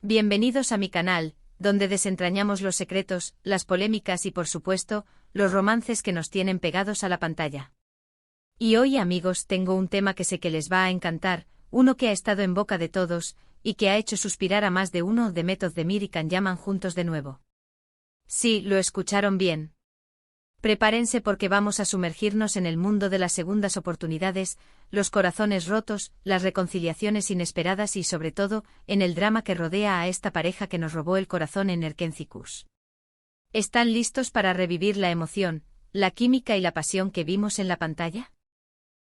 Bienvenidos a mi canal, donde desentrañamos los secretos, las polémicas y por supuesto, los romances que nos tienen pegados a la pantalla. Y hoy, amigos, tengo un tema que sé que les va a encantar, uno que ha estado en boca de todos, y que ha hecho suspirar a más de uno. Demet Özdemir y Can Yaman juntos de nuevo. Sí, lo escucharon bien. Prepárense porque vamos a sumergirnos en el mundo de las segundas oportunidades, los corazones rotos, las reconciliaciones inesperadas y sobre todo, en el drama que rodea a esta pareja que nos robó el corazón en Erkenci-Kuş. ¿Están listos para revivir la emoción, la química y la pasión que vimos en la pantalla?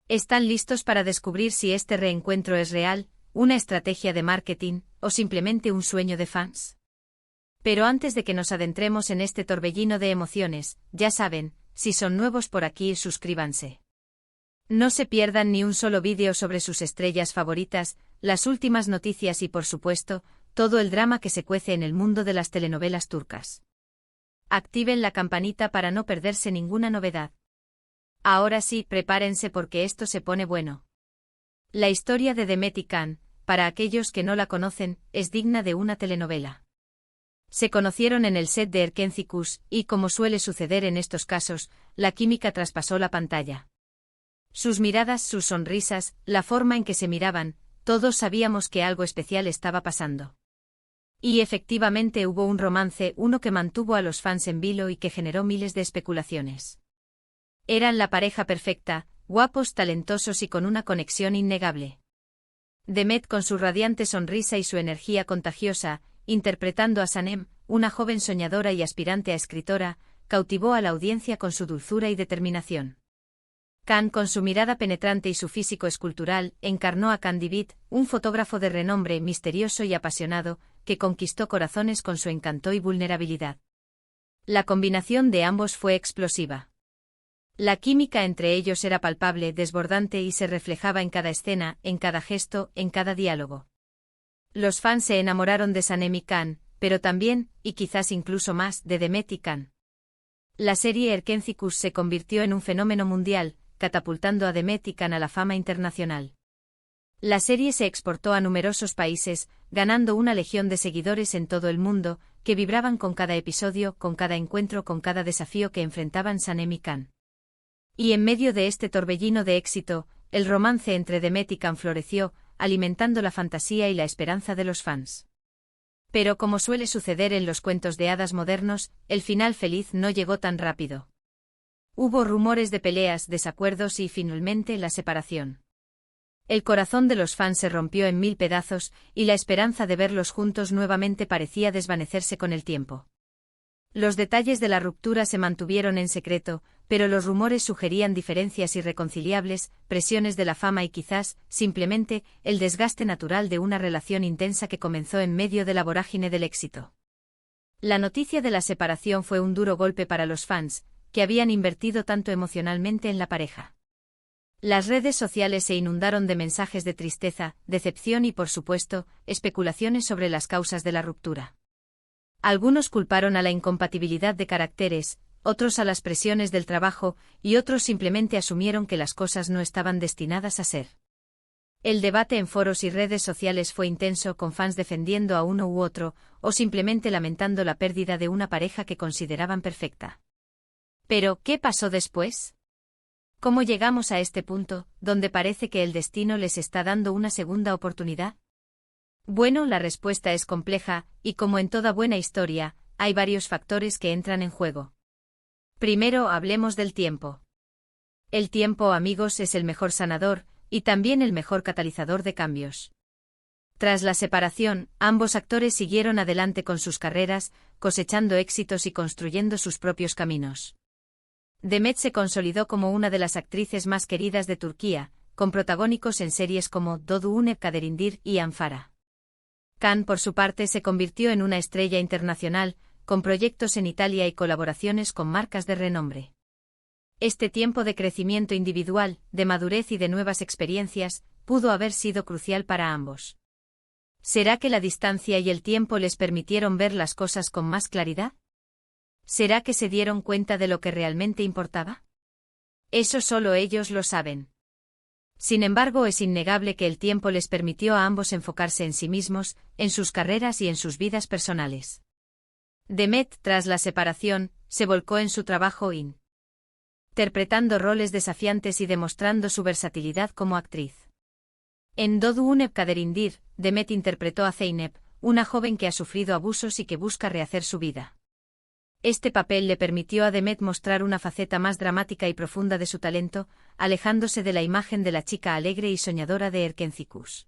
¿Están listos para descubrir si este reencuentro es real, una estrategia de marketing, o simplemente un sueño de fans? Pero antes de que nos adentremos en este torbellino de emociones, ya saben, si son nuevos por aquí, suscríbanse. No se pierdan ni un solo vídeo sobre sus estrellas favoritas, las últimas noticias y por supuesto, todo el drama que se cuece en el mundo de las telenovelas turcas. Activen la campanita para no perderse ninguna novedad. Ahora sí, prepárense porque esto se pone bueno. La historia de Demet y Can, para aquellos que no la conocen, es digna de una telenovela. Se conocieron en el set de Erkenci-Kuş y, como suele suceder en estos casos, la química traspasó la pantalla. Sus miradas, sus sonrisas, la forma en que se miraban, todos sabíamos que algo especial estaba pasando. Y efectivamente hubo un romance, uno que mantuvo a los fans en vilo y que generó miles de especulaciones. Eran la pareja perfecta, guapos, talentosos y con una conexión innegable. Demet con su radiante sonrisa y su energía contagiosa, interpretando a Sanem, una joven soñadora y aspirante a escritora, cautivó a la audiencia con su dulzura y determinación. Can, con su mirada penetrante y su físico escultural, encarnó a Can Divit, un fotógrafo de renombre, misterioso y apasionado, que conquistó corazones con su encanto y vulnerabilidad. La combinación de ambos fue explosiva. La química entre ellos era palpable, desbordante y se reflejaba en cada escena, en cada gesto, en cada diálogo. Los fans se enamoraron de Sanem y Can, pero también, y quizás incluso más, de Demet y Can. La serie Erkenci-Kuş se convirtió en un fenómeno mundial, catapultando a Demet y Can a la fama internacional. La serie se exportó a numerosos países, ganando una legión de seguidores en todo el mundo, que vibraban con cada episodio, con cada encuentro, con cada desafío que enfrentaban Sanem y Can. Y en medio de este torbellino de éxito, el romance entre Demet y Can floreció, alimentando la fantasía y la esperanza de los fans. Pero como suele suceder en los cuentos de hadas modernos, el final feliz no llegó tan rápido. Hubo rumores de peleas, desacuerdos y finalmente la separación. El corazón de los fans se rompió en 1000 pedazos y la esperanza de verlos juntos nuevamente parecía desvanecerse con el tiempo. Los detalles de la ruptura se mantuvieron en secreto, pero los rumores sugerían diferencias irreconciliables, presiones de la fama y quizás, simplemente, el desgaste natural de una relación intensa que comenzó en medio de la vorágine del éxito. La noticia de la separación fue un duro golpe para los fans, que habían invertido tanto emocionalmente en la pareja. Las redes sociales se inundaron de mensajes de tristeza, decepción y, por supuesto, especulaciones sobre las causas de la ruptura. Algunos culparon a la incompatibilidad de caracteres, otros a las presiones del trabajo, y otros simplemente asumieron que las cosas no estaban destinadas a ser. El debate en foros y redes sociales fue intenso, con fans defendiendo a uno u otro, o simplemente lamentando la pérdida de una pareja que consideraban perfecta. Pero, ¿qué pasó después? ¿Cómo llegamos a este punto, donde parece que el destino les está dando una segunda oportunidad? Bueno, la respuesta es compleja, y como en toda buena historia, hay varios factores que entran en juego. Primero hablemos del tiempo. El tiempo, amigos, es el mejor sanador, y también el mejor catalizador de cambios. Tras la separación, ambos actores siguieron adelante con sus carreras, cosechando éxitos y construyendo sus propios caminos. Demet se consolidó como una de las actrices más queridas de Turquía, con protagónicos en series como Doğduğun Kaderindir y Anfara. Can, por su parte, se convirtió en una estrella internacional, con proyectos en Italia y colaboraciones con marcas de renombre. Este tiempo de crecimiento individual, de madurez y de nuevas experiencias, pudo haber sido crucial para ambos. ¿Será que la distancia y el tiempo les permitieron ver las cosas con más claridad? ¿Será que se dieron cuenta de lo que realmente importaba? Eso solo ellos lo saben. Sin embargo, es innegable que el tiempo les permitió a ambos enfocarse en sí mismos, en sus carreras y en sus vidas personales. Demet, tras la separación, se volcó en su trabajo interpretando roles desafiantes y demostrando su versatilidad como actriz. En Dodunep Kaderindir, Demet interpretó a Zeynep, una joven que ha sufrido abusos y que busca rehacer su vida. Este papel le permitió a Demet mostrar una faceta más dramática y profunda de su talento, alejándose de la imagen de la chica alegre y soñadora de Erkencikus.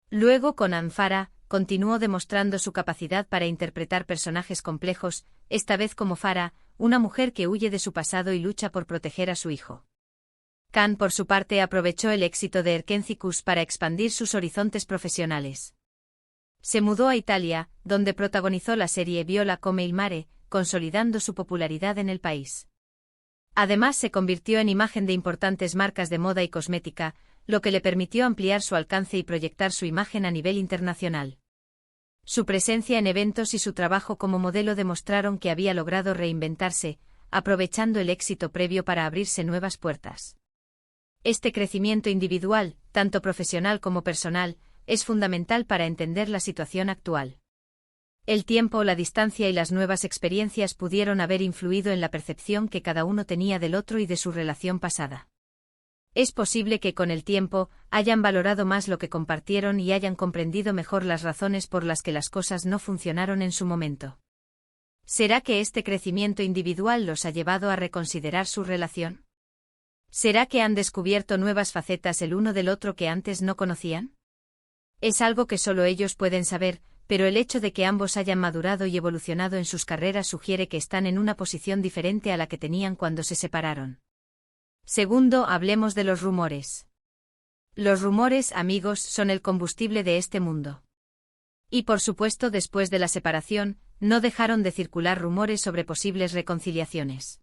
Luego, con Anfara, continuó demostrando su capacidad para interpretar personajes complejos, esta vez como Farah, una mujer que huye de su pasado y lucha por proteger a su hijo. Khan, por su parte, aprovechó el éxito de Erkencikus para expandir sus horizontes profesionales. Se mudó a Italia, donde protagonizó la serie Viola come il mare, consolidando su popularidad en el país. Además, se convirtió en imagen de importantes marcas de moda y cosmética, lo que le permitió ampliar su alcance y proyectar su imagen a nivel internacional. Su presencia en eventos y su trabajo como modelo demostraron que había logrado reinventarse, aprovechando el éxito previo para abrirse nuevas puertas. Este crecimiento individual, tanto profesional como personal, es fundamental para entender la situación actual. El tiempo, la distancia y las nuevas experiencias pudieron haber influido en la percepción que cada uno tenía del otro y de su relación pasada. Es posible que con el tiempo hayan valorado más lo que compartieron y hayan comprendido mejor las razones por las que las cosas no funcionaron en su momento. ¿Será que este crecimiento individual los ha llevado a reconsiderar su relación? ¿Será que han descubierto nuevas facetas el uno del otro que antes no conocían? Es algo que solo ellos pueden saber, pero el hecho de que ambos hayan madurado y evolucionado en sus carreras sugiere que están en una posición diferente a la que tenían cuando se separaron. Segundo, hablemos de los rumores. Los rumores, amigos, son el combustible de este mundo. Y por supuesto, después de la separación, no dejaron de circular rumores sobre posibles reconciliaciones.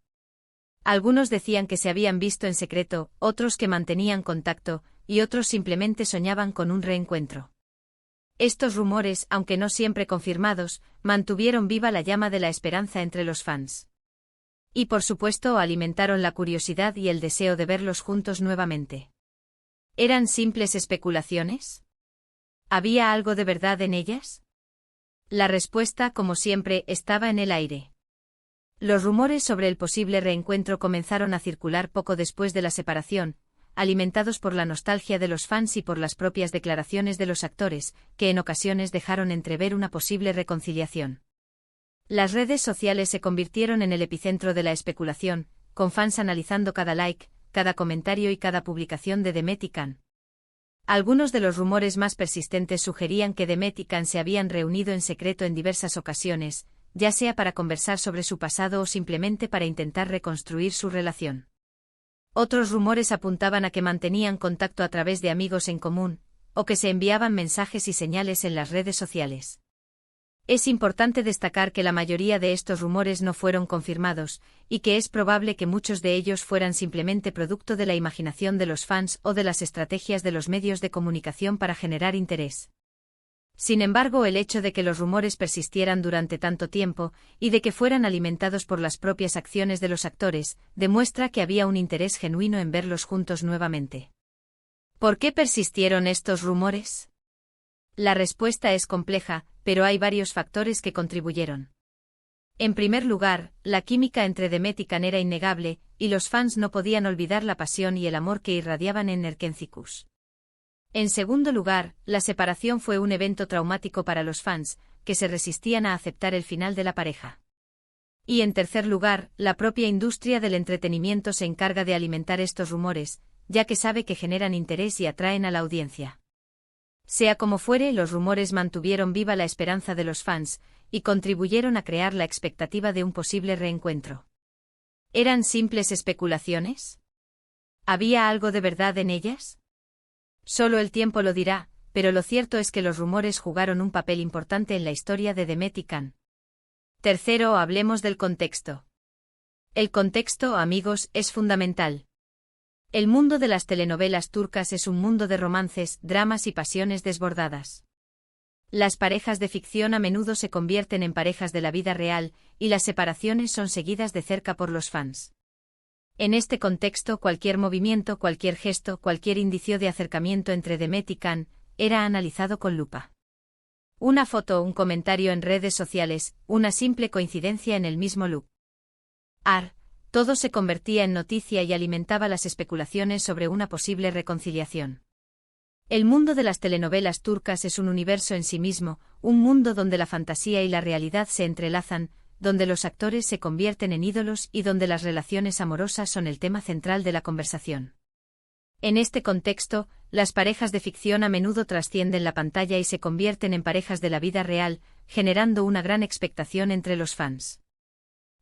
Algunos decían que se habían visto en secreto, otros que mantenían contacto, y otros simplemente soñaban con un reencuentro. Estos rumores, aunque no siempre confirmados, mantuvieron viva la llama de la esperanza entre los fans. Y por supuesto alimentaron la curiosidad y el deseo de verlos juntos nuevamente. ¿Eran simples especulaciones? ¿Había algo de verdad en ellas? La respuesta, como siempre, estaba en el aire. Los rumores sobre el posible reencuentro comenzaron a circular poco después de la separación, alimentados por la nostalgia de los fans y por las propias declaraciones de los actores, que en ocasiones dejaron entrever una posible reconciliación. Las redes sociales se convirtieron en el epicentro de la especulación, con fans analizando cada like, cada comentario y cada publicación de Demet y Khan. Algunos de los rumores más persistentes sugerían que Demet y Khan se habían reunido en secreto en diversas ocasiones, ya sea para conversar sobre su pasado o simplemente para intentar reconstruir su relación. Otros rumores apuntaban a que mantenían contacto a través de amigos en común, o que se enviaban mensajes y señales en las redes sociales. Es importante destacar que la mayoría de estos rumores no fueron confirmados, y que es probable que muchos de ellos fueran simplemente producto de la imaginación de los fans o de las estrategias de los medios de comunicación para generar interés. Sin embargo, el hecho de que los rumores persistieran durante tanto tiempo, y de que fueran alimentados por las propias acciones de los actores, demuestra que había un interés genuino en verlos juntos nuevamente. ¿Por qué persistieron estos rumores? La respuesta es compleja, pero hay varios factores que contribuyeron. En primer lugar, la química entre Demet y Khan era innegable, y los fans no podían olvidar la pasión y el amor que irradiaban en Erkencikus. En segundo lugar, la separación fue un evento traumático para los fans, que se resistían a aceptar el final de la pareja. Y en tercer lugar, la propia industria del entretenimiento se encarga de alimentar estos rumores, ya que sabe que generan interés y atraen a la audiencia. Sea como fuere, los rumores mantuvieron viva la esperanza de los fans, y contribuyeron a crear la expectativa de un posible reencuentro. ¿Eran simples especulaciones? ¿Había algo de verdad en ellas? Solo el tiempo lo dirá, pero lo cierto es que los rumores jugaron un papel importante en la historia de Demet y Khan. Tercero, hablemos del contexto. El contexto, amigos, es fundamental. El mundo de las telenovelas turcas es un mundo de romances, dramas y pasiones desbordadas. Las parejas de ficción a menudo se convierten en parejas de la vida real, y las separaciones son seguidas de cerca por los fans. En este contexto, cualquier movimiento, cualquier gesto, cualquier indicio de acercamiento entre Demet y Can era analizado con lupa. Una foto o un comentario en redes sociales, una simple coincidencia en el mismo lugar, todo se convertía en noticia y alimentaba las especulaciones sobre una posible reconciliación. El mundo de las telenovelas turcas es un universo en sí mismo, un mundo donde la fantasía y la realidad se entrelazan, donde los actores se convierten en ídolos y donde las relaciones amorosas son el tema central de la conversación. En este contexto, las parejas de ficción a menudo trascienden la pantalla y se convierten en parejas de la vida real, generando una gran expectación entre los fans.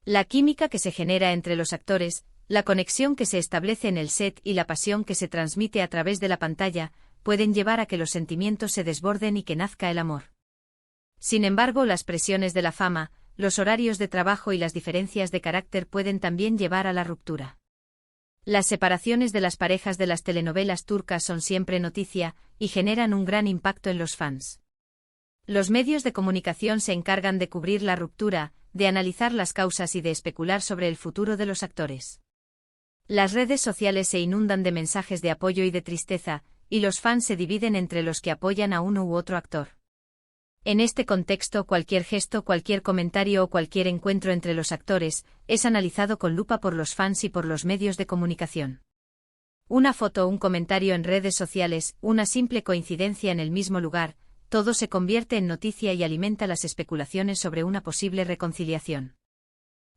La química que se genera entre los actores, la conexión que se establece en el set y la pasión que se transmite a través de la pantalla, pueden llevar a que los sentimientos se desborden y que nazca el amor. Sin embargo, las presiones de la fama, los horarios de trabajo y las diferencias de carácter pueden también llevar a la ruptura. Las separaciones de las parejas de las telenovelas turcas son siempre noticia y generan un gran impacto en los fans. Los medios de comunicación se encargan de cubrir la ruptura, de analizar las causas y de especular sobre el futuro de los actores. Las redes sociales se inundan de mensajes de apoyo y de tristeza, y los fans se dividen entre los que apoyan a uno u otro actor. En este contexto, cualquier gesto, cualquier comentario o cualquier encuentro entre los actores es analizado con lupa por los fans y por los medios de comunicación. Una foto o un comentario en redes sociales, una simple coincidencia en el mismo lugar, todo se convierte en noticia y alimenta las especulaciones sobre una posible reconciliación.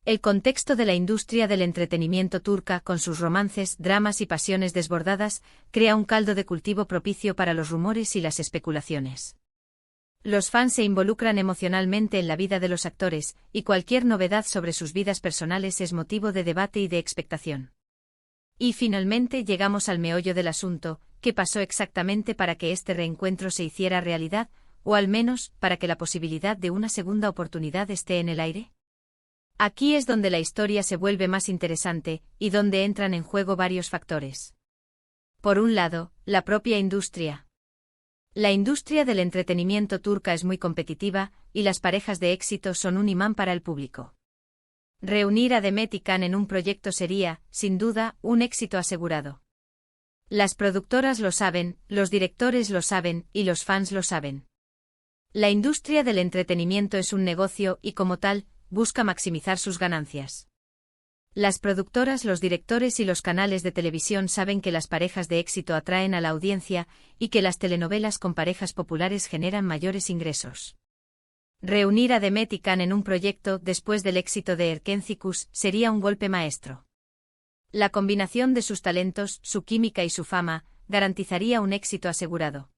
El contexto de la industria del entretenimiento turca, con sus romances, dramas y pasiones desbordadas, crea un caldo de cultivo propicio para los rumores y las especulaciones. Los fans se involucran emocionalmente en la vida de los actores, y cualquier novedad sobre sus vidas personales es motivo de debate y de expectación. Y finalmente llegamos al meollo del asunto: ¿qué pasó exactamente para que este reencuentro se hiciera realidad, o al menos, para que la posibilidad de una segunda oportunidad esté en el aire? Aquí es donde la historia se vuelve más interesante, y donde entran en juego varios factores. Por un lado, la propia industria. La industria del entretenimiento turca es muy competitiva, y las parejas de éxito son un imán para el público. Reunir a Demet y Can en un proyecto sería, sin duda, un éxito asegurado. Las productoras lo saben, los directores lo saben, y los fans lo saben. La industria del entretenimiento es un negocio y, como tal, busca maximizar sus ganancias. Las productoras, los directores y los canales de televisión saben que las parejas de éxito atraen a la audiencia y que las telenovelas con parejas populares generan mayores ingresos. Reunir a Demet y Can en un proyecto después del éxito de Erkencikus sería un golpe maestro. La combinación de sus talentos, su química y su fama garantizaría un éxito asegurado.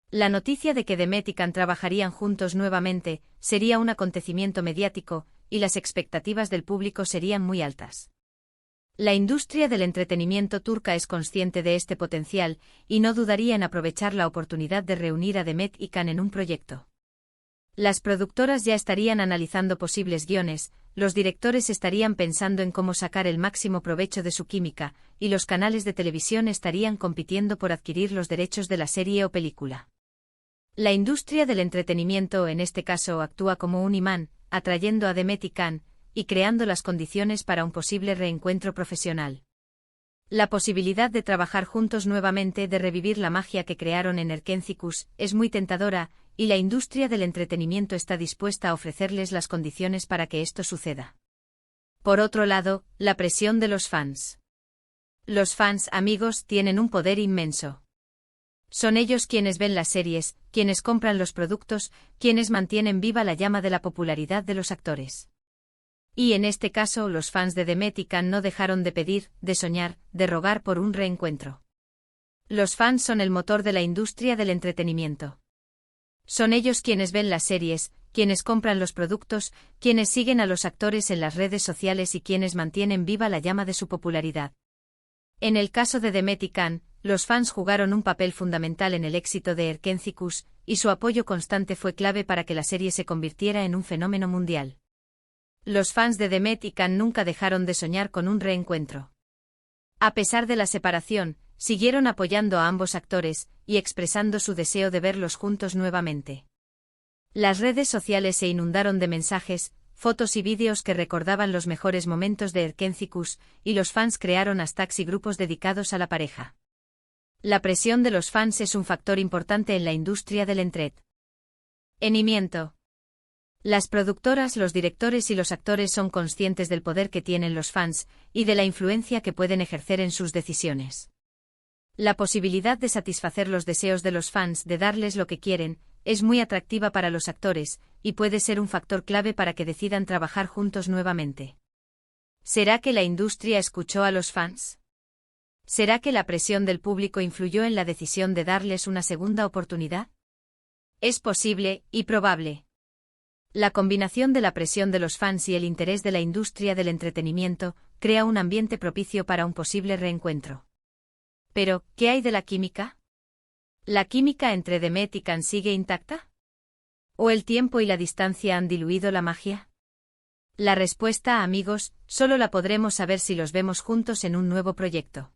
La noticia de que Demet y Can trabajarían juntos nuevamente sería un acontecimiento mediático, y las expectativas del público serían muy altas. La industria del entretenimiento turca es consciente de este potencial, y no dudaría en aprovechar la oportunidad de reunir a Demet y Can en un proyecto. Las productoras ya estarían analizando posibles guiones, los directores estarían pensando en cómo sacar el máximo provecho de su química, y los canales de televisión estarían compitiendo por adquirir los derechos de la serie o película. La industria del entretenimiento en este caso actúa como un imán, atrayendo a Demet y Can, y creando las condiciones para un posible reencuentro profesional. La posibilidad de trabajar juntos nuevamente, de revivir la magia que crearon en Erkencikus, es muy tentadora, y la industria del entretenimiento está dispuesta a ofrecerles las condiciones para que esto suceda. Por otro lado, la presión de los fans. Los fans, amigos, tienen un poder inmenso. Son ellos quienes ven las series, quienes compran los productos, quienes mantienen viva la llama de la popularidad de los actores. Y en este caso, los fans de Demet y Can no dejaron de pedir, de soñar, de rogar por un reencuentro. Los fans son el motor de la industria del entretenimiento. Son ellos quienes ven las series, quienes compran los productos, quienes siguen a los actores en las redes sociales y quienes mantienen viva la llama de su popularidad. En el caso de Demet y Can, los fans jugaron un papel fundamental en el éxito de Erkencikus, y su apoyo constante fue clave para que la serie se convirtiera en un fenómeno mundial. Los fans de Demet y Can nunca dejaron de soñar con un reencuentro. A pesar de la separación, siguieron apoyando a ambos actores y expresando su deseo de verlos juntos nuevamente. Las redes sociales se inundaron de mensajes, fotos y vídeos que recordaban los mejores momentos de Erkencikus, y los fans crearon hashtags y grupos dedicados a la pareja. La presión de los fans es un factor importante en la industria del entretenimiento. Las productoras, los directores y los actores son conscientes del poder que tienen los fans, y de la influencia que pueden ejercer en sus decisiones. La posibilidad de satisfacer los deseos de los fans, de darles lo que quieren, es muy atractiva para los actores, y puede ser un factor clave para que decidan trabajar juntos nuevamente. ¿Será que la industria escuchó a los fans? ¿Será que la presión del público influyó en la decisión de darles una segunda oportunidad? Es posible, y probable. La combinación de la presión de los fans y el interés de la industria del entretenimiento crea un ambiente propicio para un posible reencuentro. Pero, ¿qué hay de la química? ¿La química entre Demet y Can sigue intacta? ¿O el tiempo y la distancia han diluido la magia? La respuesta, amigos, solo la podremos saber si los vemos juntos en un nuevo proyecto.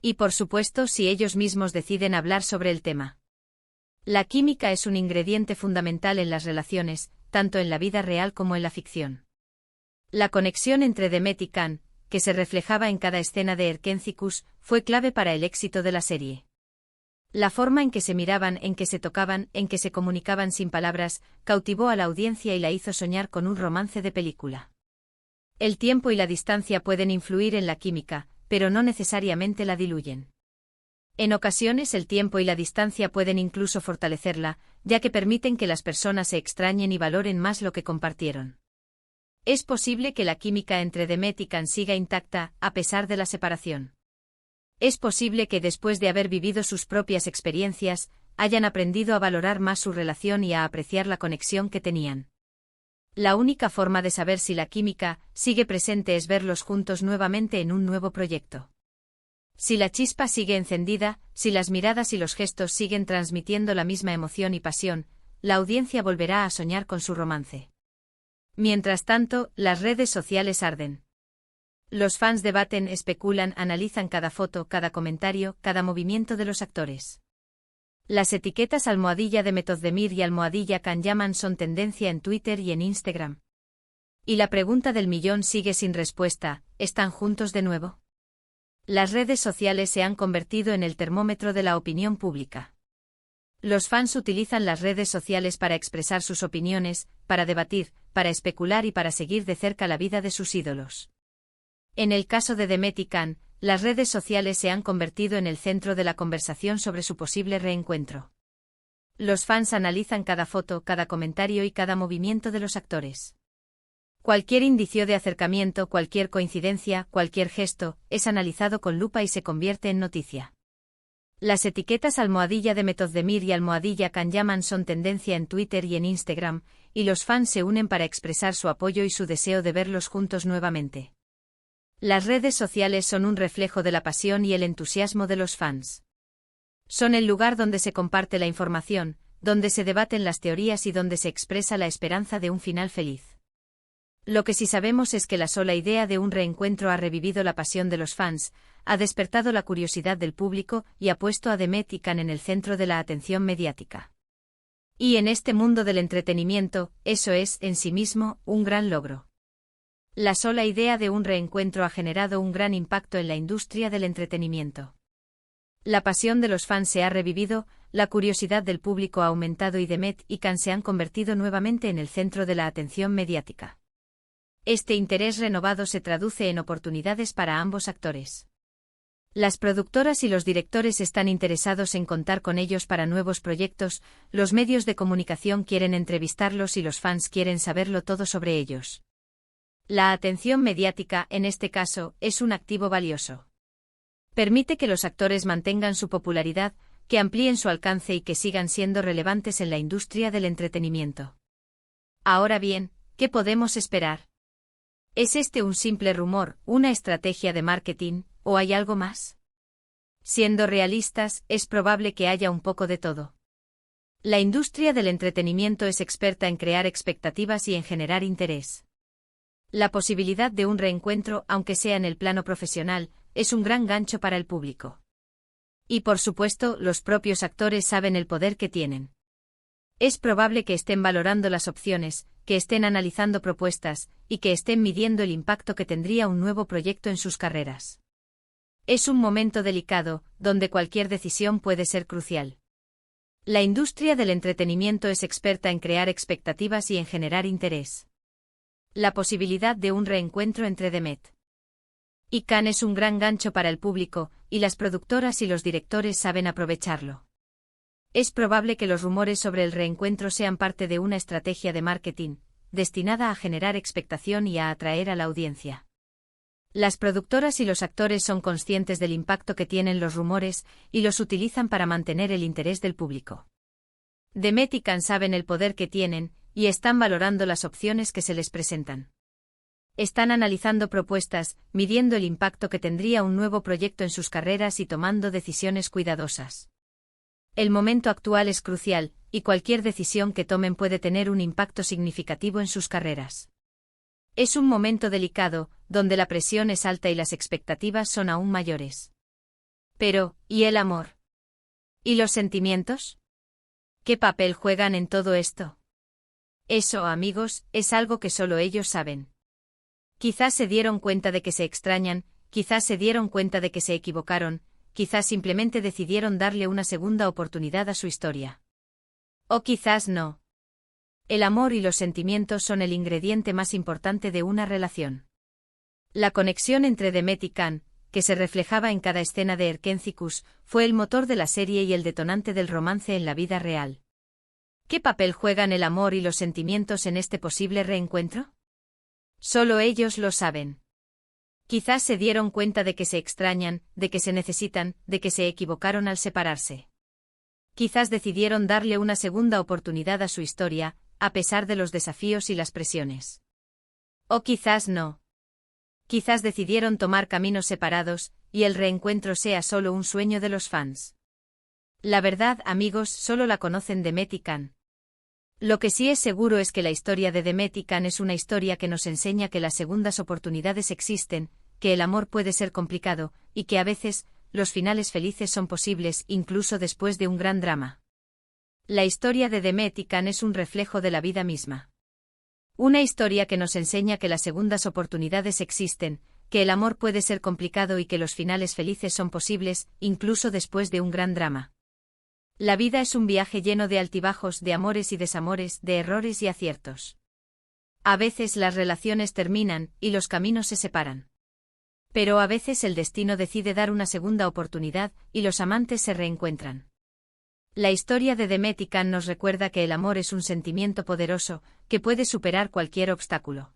Y por supuesto si ellos mismos deciden hablar sobre el tema. La química es un ingrediente fundamental en las relaciones, tanto en la vida real como en la ficción. La conexión entre Demet y Can, que se reflejaba en cada escena de Erkencikus, fue clave para el éxito de la serie. La forma en que se miraban, en que se tocaban, en que se comunicaban sin palabras, cautivó a la audiencia y la hizo soñar con un romance de película. El tiempo y la distancia pueden influir en la química, pero no necesariamente la diluyen. En ocasiones el tiempo y la distancia pueden incluso fortalecerla, ya que permiten que las personas se extrañen y valoren más lo que compartieron. Es posible que la química entre Demet y Can siga intacta, a pesar de la separación. Es posible que después de haber vivido sus propias experiencias, hayan aprendido a valorar más su relación y a apreciar la conexión que tenían. La única forma de saber si la química sigue presente es verlos juntos nuevamente en un nuevo proyecto. Si la chispa sigue encendida, si las miradas y los gestos siguen transmitiendo la misma emoción y pasión, la audiencia volverá a soñar con su romance. Mientras tanto, las redes sociales arden. Los fans debaten, especulan, analizan cada foto, cada comentario, cada movimiento de los actores. Las etiquetas @Demet Özdemir y @Can Yaman son tendencia en Twitter y en Instagram. Y la pregunta del millón sigue sin respuesta: ¿están juntos de nuevo? Las redes sociales se han convertido en el termómetro de la opinión pública. Los fans utilizan las redes sociales para expresar sus opiniones, para debatir, para especular y para seguir de cerca la vida de sus ídolos. En el caso de Demet y Can, las redes sociales se han convertido en el centro de la conversación sobre su posible reencuentro. Los fans analizan cada foto, cada comentario y cada movimiento de los actores. Cualquier indicio de acercamiento, cualquier coincidencia, cualquier gesto, es analizado con lupa y se convierte en noticia. Las etiquetas @Demet Özdemir y @Can Yaman son tendencia en Twitter y en Instagram, y los fans se unen para expresar su apoyo y su deseo de verlos juntos nuevamente. Las redes sociales son un reflejo de la pasión y el entusiasmo de los fans. Son el lugar donde se comparte la información, donde se debaten las teorías y donde se expresa la esperanza de un final feliz. Lo que sí sabemos es que la sola idea de un reencuentro ha revivido la pasión de los fans, ha despertado la curiosidad del público y ha puesto a Demet y Can en el centro de la atención mediática. Y en este mundo del entretenimiento, eso es, en sí mismo, un gran logro. La sola idea de un reencuentro ha generado un gran impacto en la industria del entretenimiento. La pasión de los fans se ha revivido, la curiosidad del público ha aumentado y Demet y Can se han convertido nuevamente en el centro de la atención mediática. Este interés renovado se traduce en oportunidades para ambos actores. Las productoras y los directores están interesados en contar con ellos para nuevos proyectos, los medios de comunicación quieren entrevistarlos y los fans quieren saberlo todo sobre ellos. La atención mediática, en este caso, es un activo valioso. Permite que los actores mantengan su popularidad, que amplíen su alcance y que sigan siendo relevantes en la industria del entretenimiento. Ahora bien, ¿qué podemos esperar? ¿Es este un simple rumor, una estrategia de marketing, o hay algo más? Siendo realistas, es probable que haya un poco de todo. La industria del entretenimiento es experta en crear expectativas y en generar interés. La posibilidad de un reencuentro, aunque sea en el plano profesional, es un gran gancho para el público. Y por supuesto, los propios actores saben el poder que tienen. Es probable que estén valorando las opciones, que estén analizando propuestas, y que estén midiendo el impacto que tendría un nuevo proyecto en sus carreras. Es un momento delicado, donde cualquier decisión puede ser crucial. La industria del entretenimiento es experta en crear expectativas y en generar interés. La posibilidad de un reencuentro entre Demet y Can es un gran gancho para el público, y las productoras y los directores saben aprovecharlo. Es probable que los rumores sobre el reencuentro sean parte de una estrategia de marketing, destinada a generar expectación y a atraer a la audiencia. Las productoras y los actores son conscientes del impacto que tienen los rumores, y los utilizan para mantener el interés del público. Demet y Can saben el poder que tienen, y están valorando las opciones que se les presentan. Están analizando propuestas, midiendo el impacto que tendría un nuevo proyecto en sus carreras y tomando decisiones cuidadosas. El momento actual es crucial, y cualquier decisión que tomen puede tener un impacto significativo en sus carreras. Es un momento delicado, donde la presión es alta y las expectativas son aún mayores. Pero, ¿y el amor? ¿Y los sentimientos? ¿Qué papel juegan en todo esto? Eso, amigos, es algo que solo ellos saben. Quizás se dieron cuenta de que se extrañan, quizás se dieron cuenta de que se equivocaron, quizás simplemente decidieron darle una segunda oportunidad a su historia. O quizás no. El amor y los sentimientos son el ingrediente más importante de una relación. La conexión entre Demet y Can, que se reflejaba en cada escena de Erkénthicus, fue el motor de la serie y el detonante del romance en la vida real. ¿Qué papel juegan el amor y los sentimientos en este posible reencuentro? Solo ellos lo saben. Quizás se dieron cuenta de que se extrañan, de que se necesitan, de que se equivocaron al separarse. Quizás decidieron darle una segunda oportunidad a su historia, a pesar de los desafíos y las presiones. O quizás no. Quizás decidieron tomar caminos separados, y el reencuentro sea solo un sueño de los fans. La verdad, amigos, solo la conocen Demet y Can. Lo que sí es seguro es que la historia de Demet y Can es una historia que nos enseña que las segundas oportunidades existen, que el amor puede ser complicado, y que a veces, los finales felices son posibles incluso después de un gran drama. La historia de Demet y Can es un reflejo de la vida misma. Una historia que nos enseña que las segundas oportunidades existen, que el amor puede ser complicado y que los finales felices son posibles, incluso después de un gran drama. La vida es un viaje lleno de altibajos, de amores y desamores, de errores y aciertos. A veces las relaciones terminan, y los caminos se separan. Pero a veces el destino decide dar una segunda oportunidad, y los amantes se reencuentran. La historia de Demet y Can nos recuerda que el amor es un sentimiento poderoso, que puede superar cualquier obstáculo.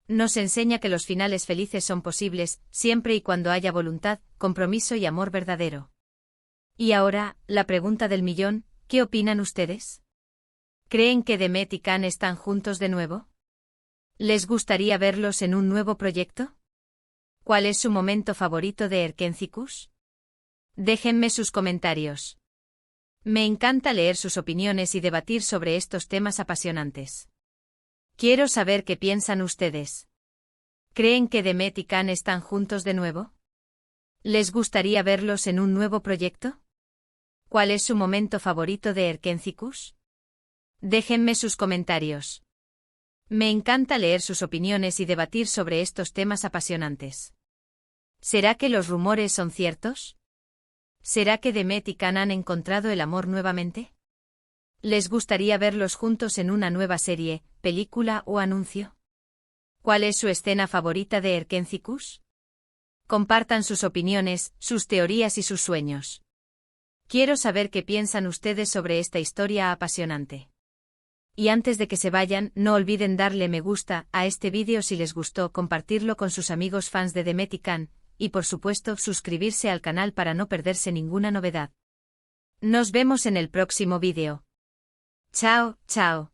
Nos enseña que los finales felices son posibles, siempre y cuando haya voluntad, compromiso y amor verdadero. Y ahora, la pregunta del millón, ¿qué opinan ustedes? ¿Creen que Demet y Can están juntos de nuevo? ¿Les gustaría verlos en un nuevo proyecto? ¿Cuál es su momento favorito de Erkénthicus? Déjenme sus comentarios. Me encanta leer sus opiniones y debatir sobre estos temas apasionantes. Quiero saber qué piensan ustedes. ¿Creen que Demet y Can están juntos de nuevo? ¿Les gustaría verlos en un nuevo proyecto? ¿Cuál es su momento favorito de Erkénthicus? Déjenme sus comentarios. Me encanta leer sus opiniones y debatir sobre estos temas apasionantes. ¿Será que los rumores son ciertos? ¿Será que Demet y Can han encontrado el amor nuevamente? ¿Les gustaría verlos juntos en una nueva serie, película o anuncio? ¿Cuál es su escena favorita de Erkénthicus? Compartan sus opiniones, sus teorías y sus sueños. Quiero saber qué piensan ustedes sobre esta historia apasionante. Y antes de que se vayan, no olviden darle me gusta a este vídeo si les gustó, compartirlo con sus amigos fans de Demet y Can, y por supuesto suscribirse al canal para no perderse ninguna novedad. Nos vemos en el próximo vídeo. Chao, chao.